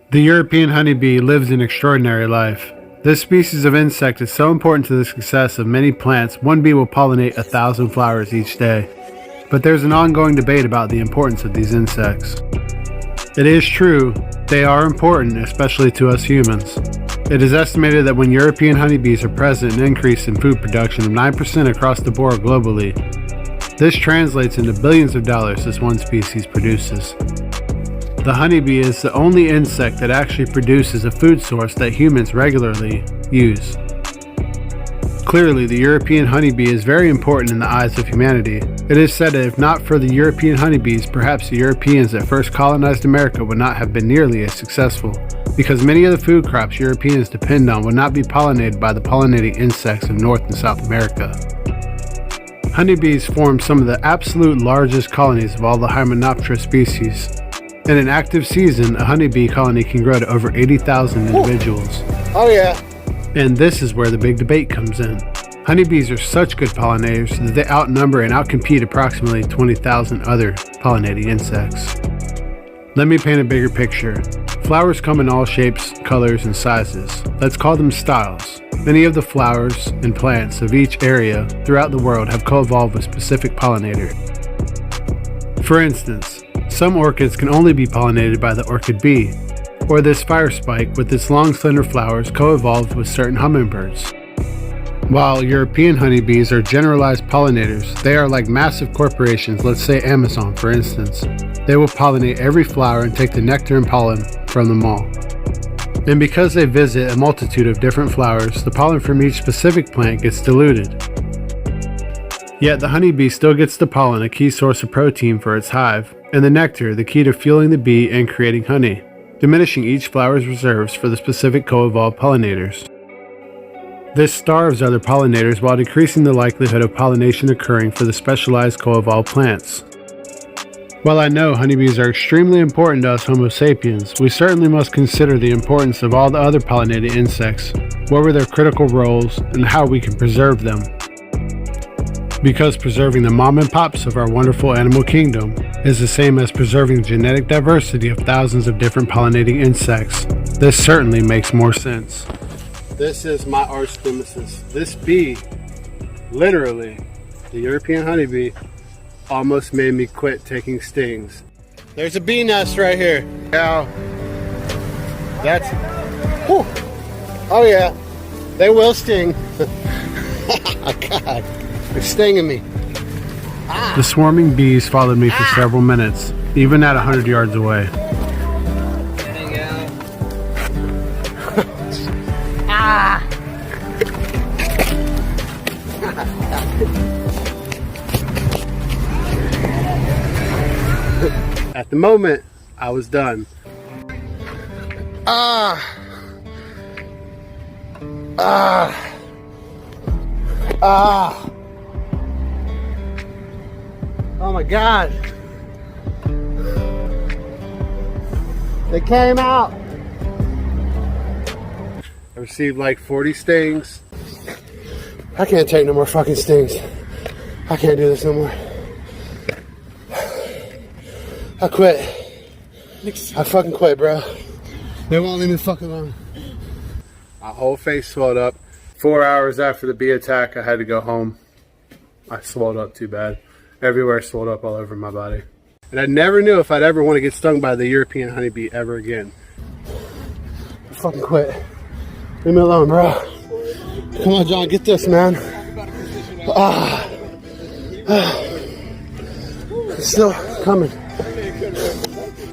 The European honeybee lives an extraordinary life. This species of insect is so important to the success of many plants, one bee will pollinate 1,000 flowers each day. But there's an ongoing debate about the importance of these insects. It is true, they are important, especially to us humans. It is estimated that when European honeybees are present, an increase in food production of 9% across the board globally. This translates into billions of dollars this one species produces. The honeybee is the only insect that actually produces a food source that humans regularly use. Clearly, the European honeybee is very important in the eyes of humanity. It is said that if not for the European honeybees, perhaps the Europeans that first colonized America would not have been nearly as successful, because many of the food crops Europeans depend on would not be pollinated by the pollinating insects of North and South America. Honeybees form some of the absolute largest colonies of all the Hymenoptera species. In an active season, a honeybee colony can grow to over 80,000 individuals. Oh yeah. And this is where the big debate comes in. Honeybees are such good pollinators that they outnumber and outcompete approximately 20,000 other pollinating insects. Let me paint a bigger picture. Flowers come in all shapes, colors, and sizes. Let's call them styles. Many of the flowers and plants of each area throughout the world have co-evolved with specific pollinators. For instance, some orchids can only be pollinated by the orchid bee, or this fire spike with its long slender flowers co-evolved with certain hummingbirds. While European honeybees are generalized pollinators, they are like massive corporations, let's say Amazon for instance. They will pollinate every flower and take the nectar and pollen from them all. And because they visit a multitude of different flowers, the pollen from each specific plant gets diluted. Yet the honeybee still gets the pollen, a key source of protein for its hive, and the nectar, the key to fueling the bee and creating honey, diminishing each flower's reserves for the specific co-evolved pollinators. This starves other pollinators while decreasing the likelihood of pollination occurring for the specialized co-evolved plants. While I know honeybees are extremely important to us Homo sapiens, we certainly must consider the importance of all the other pollinating insects, what were their critical roles, and how we can preserve them. Because preserving the mom and pops of our wonderful animal kingdom is the same as preserving the genetic diversity of thousands of different pollinating insects. This certainly makes more sense. This is my arch nemesis. This bee, literally, the European honeybee, almost made me quit taking stings. There's a bee nest right here. Now, that's, whew. Oh yeah, they will sting. Oh God. They're stinging me. Ah. The swarming bees followed me for several minutes, even at 100 yards away. Hang out. Ah. At the moment, I was done. Ah. Ah. Ah. Oh my God. They came out. I received like 40 stings. I can't take no more fucking stings. I can't do this no more. I quit. I fucking quit, bro. They won't leave me fucking alone. My whole face swelled up. 4 hours after the bee attack, I had to go home. I swelled up too bad. Everywhere swelled up all over my body. And I never knew if I'd ever want to get stung by the European honeybee ever again. I fucking quit. Leave me alone, bro. Come on, John, get this, man. Ah. It's still coming.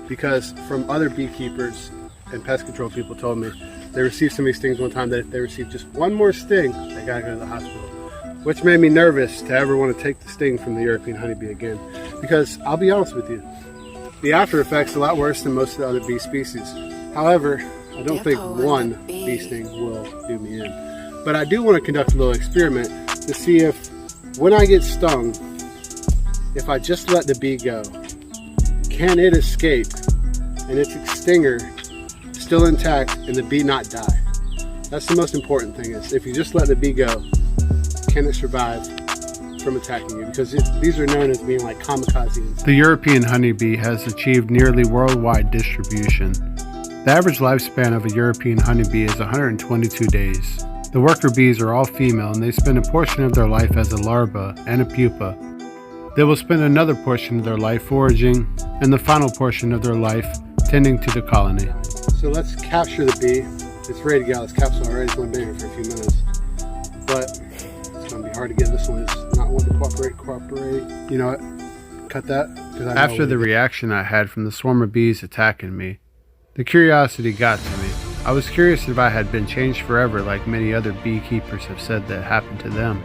Because from other beekeepers and pest control people told me they received so many stings one time that if they received just one more sting, they gotta go to the hospital. Which made me nervous to ever want to take the sting from the European honeybee again. Because I'll be honest with you, the after effect's a lot worse than most of the other bee species. However, I don't think one bee sting will do me in. But I do want to conduct a little experiment to see if, when I get stung, if I just let the bee go, can it escape and its stinger still intact and the bee not die? That's the most important thing, is if you just let the bee go, can it survive from attacking you? Because these are known as being like kamikaze insects. The European honeybee has achieved nearly worldwide distribution. The average lifespan of a European honeybee is 122 days. The worker bees are all female and they spend a portion of their life as a larva and a pupa. They will spend another portion of their life foraging and the final portion of their life tending to the colony. So let's capture the bee. It's ready to get out of this capsule already. It's only been here for a few minutes. But it's going to be hard to get. This one is not wanting to cooperate. You know what? Cut that. After the reaction I had from the swarm of bees attacking me, the curiosity got to me. I was curious if I had been changed forever like many other beekeepers have said that happened to them.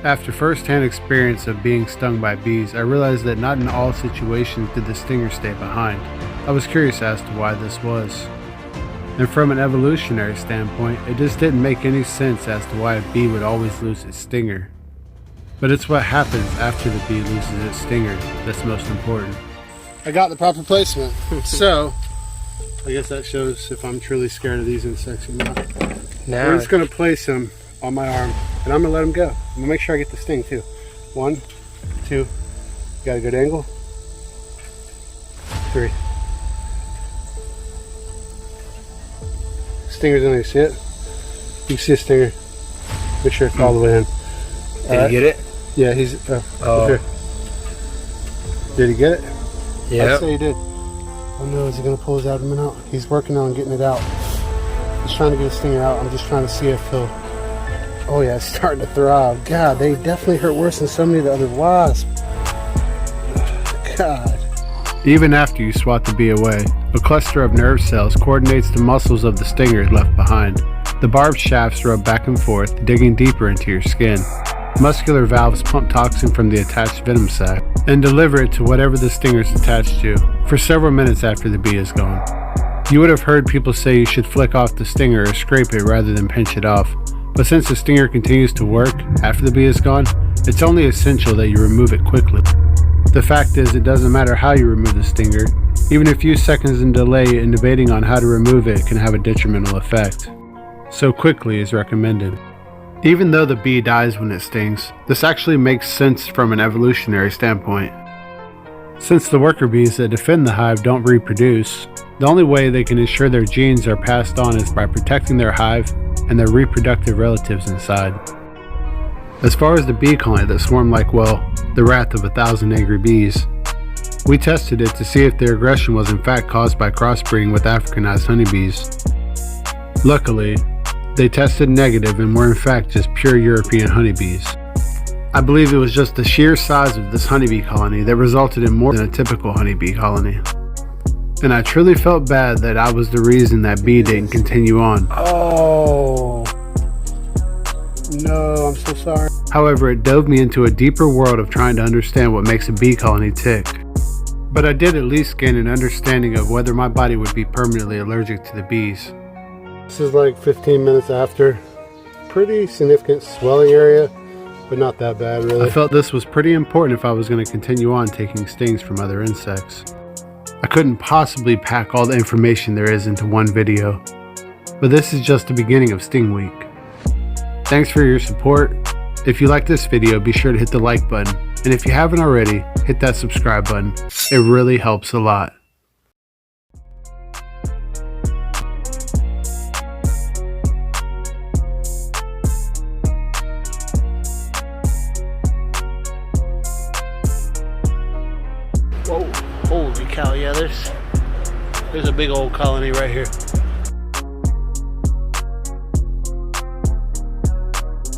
After first-hand experience of being stung by bees, I realized that not in all situations did the stinger stay behind. I was curious as to why this was. And from an evolutionary standpoint, it just didn't make any sense as to why a bee would always lose its stinger. But it's what happens after the bee loses its stinger that's most important. I got the proper placement. So, I guess that shows if I'm truly scared of these insects or not. Now We're just going to place them on my arm, and I'm going to let them go. I'm going to make sure I get the sting too. 1, 2, got a good angle. 3. Stinger's in there, you see it? You can see a stinger. Make sure it's all the way in. Did he get it? Yeah, he's here. Did he get it? Yeah. I'd say he did. Oh no, is he going to pull his abdomen out? He's working on getting it out. He's trying to get his stinger out. I'm just trying to see if he'll... Oh yeah, it's starting to throb. God, they definitely hurt worse than so many of the other wasps. God. Even after you swat the bee away, a cluster of nerve cells coordinates the muscles of the stinger left behind. The barbed shafts rub back and forth, digging deeper into your skin. Muscular valves pump toxin from the attached venom sac and deliver it to whatever the stinger is attached to for several minutes after the bee is gone. You would have heard people say you should flick off the stinger or scrape it rather than pinch it off, but since the stinger continues to work after the bee is gone, it's only essential that you remove it quickly. The fact is, it doesn't matter how you remove the stinger, even a few seconds in delay in debating on how to remove it can have a detrimental effect. So quickly is recommended. Even though the bee dies when it stings, this actually makes sense from an evolutionary standpoint. Since the worker bees that defend the hive don't reproduce, the only way they can ensure their genes are passed on is by protecting their hive and their reproductive relatives inside. As far as the bee colony that swarmed like, well, the wrath of 1,000 angry bees, we tested it to see if their aggression was in fact caused by crossbreeding with Africanized honeybees. Luckily, they tested negative and were in fact just pure European honeybees. I believe it was just the sheer size of this honeybee colony that resulted in more than a typical honeybee colony. And I truly felt bad that I was the reason that bee didn't continue on. Oh. No, I'm so sorry. However, it dove me into a deeper world of trying to understand what makes a bee colony tick. But I did at least gain an understanding of whether my body would be permanently allergic to the bees. This is like 15 minutes after. Pretty significant swelling area, but not that bad really. I felt this was pretty important if I was going to continue on taking stings from other insects. I couldn't possibly pack all the information there is into one video, but this is just the beginning of Sting Week. Thanks for your support. If you like this video, be sure to hit the like button, and if you haven't already, hit that subscribe button. It really helps a lot. Whoa, holy cow, yeah, there's a big old colony right here.